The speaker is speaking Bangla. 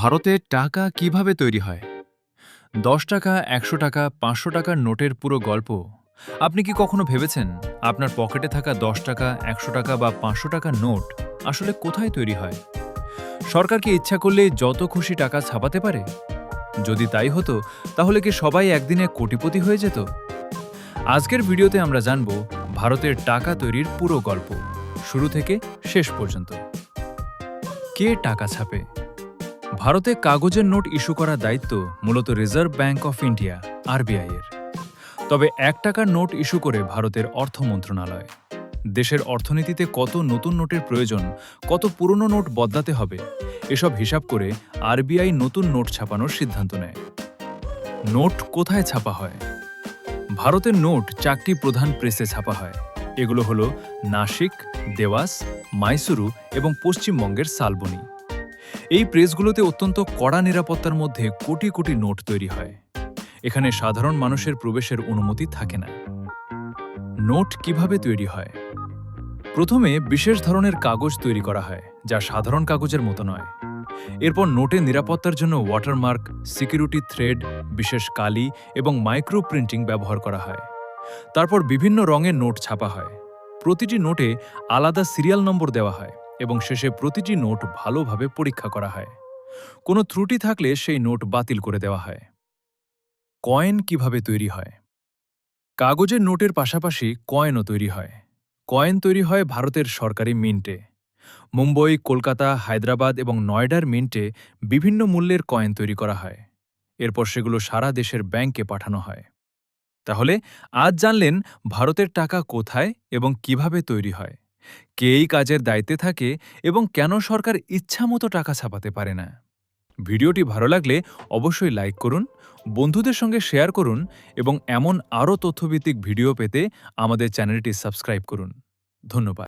ভারতে টাকা কিভাবে তৈরি হয়? ১০ টাকা, ১০০ টাকা, ৫০০ টাকার নোটের পুরো গল্প। আপনি কি কখনো ভেবেছেন আপনার পকেটে থাকা ১০ টাকা, ১০০ টাকা বা ৫০০ টাকার নোট আসলে কোথায় তৈরি হয়? সরকার কি ইচ্ছা করলেই যত খুশি টাকা ছাপাতে পারে? যদি তাই হতো, তাহলে কি সবাই একদিনে কোটিপতি হয়ে যেত? আজকের ভিডিওতে আমরা জানব ভারতের টাকা তৈরির পুরো গল্প, শুরু থেকে শেষ পর্যন্ত। কে টাকা ছাপে? ভারতে কাগজের নোট ইস্যু করার দায়িত্ব মূলত reserve bank of India RBI এর। তবে ১ টাকার নোট ইস্যু করে ভারতের অর্থ মন্ত্রণালয়। দেশের অর্থনীতিতে কত নতুন নোটের প্রয়োজন, কত পুরনো নোট বদলাতে হবে, এসব হিসাব করে আরবিআই নতুন নোট ছাপানোর সিদ্ধান্ত নেয়। নোট কোথায় ছাপা হয়? ভারতের নোট ৪টি প্রধান প্রেসে ছাপা হয়। এগুলো হলো নাসিক, দেওয়াস, মাইসুরু এবং পশ্চিমবঙ্গের শালবনী। এই প্রেসগুলোতে অত্যন্ত কড়া নিরাপত্তার মধ্যে কোটি কোটি নোট তৈরি হয়। এখানে সাধারণ মানুষের প্রবেশের অনুমতি থাকে না। নোট কিভাবে তৈরি হয়? প্রথমে বিশেষ ধরনের কাগজ তৈরি করা হয়, যা সাধারণ কাগজের মতো নয়। এরপর নোটে নিরাপত্তার জন্য ওয়াটারমার্ক, সিকিউরিটি থ্রেড, বিশেষ কালি এবং মাইক্রো প্রিন্টিং ব্যবহার করা হয়। তারপর বিভিন্ন রঙের নোট ছাপা হয়। প্রতিটি নোটে আলাদা সিরিয়াল নম্বর দেওয়া হয় এবং শেষে প্রতিটি নোট ভালোভাবে পরীক্ষা করা হয়। কোনো ত্রুটি থাকলে সেই নোট বাতিল করে দেওয়া হয়। কয়েন কিভাবে তৈরি হয়? কাগজের নোটের পাশাপাশি কয়েনও তৈরি হয়। কয়েন তৈরি হয় ভারতের সরকারি মিন্টে। মুম্বই, কলকাতা, হায়দ্রাবাদ এবং নয়ডার মিন্টে বিভিন্ন মূল্যের কয়েন তৈরি করা হয়। এরপর সেগুলো সারা দেশের ব্যাংকে পাঠানো হয়। তাহলে আজ জানলেন ভারতের টাকা কোথায় এবং কিভাবে তৈরি হয়, কে এই কাজের দায়িত্বে থাকে এবং কেন সরকার ইচ্ছামতো টাকা ছাপাতে পারে না। ভিডিওটি ভালো লাগলে অবশ্যই লাইক করুন, বন্ধুদের সঙ্গে শেয়ার করুন এবং এমন আরও তথ্যভিত্তিক ভিডিও পেতে আমাদের চ্যানেলটি সাবস্ক্রাইব করুন। ধন্যবাদ।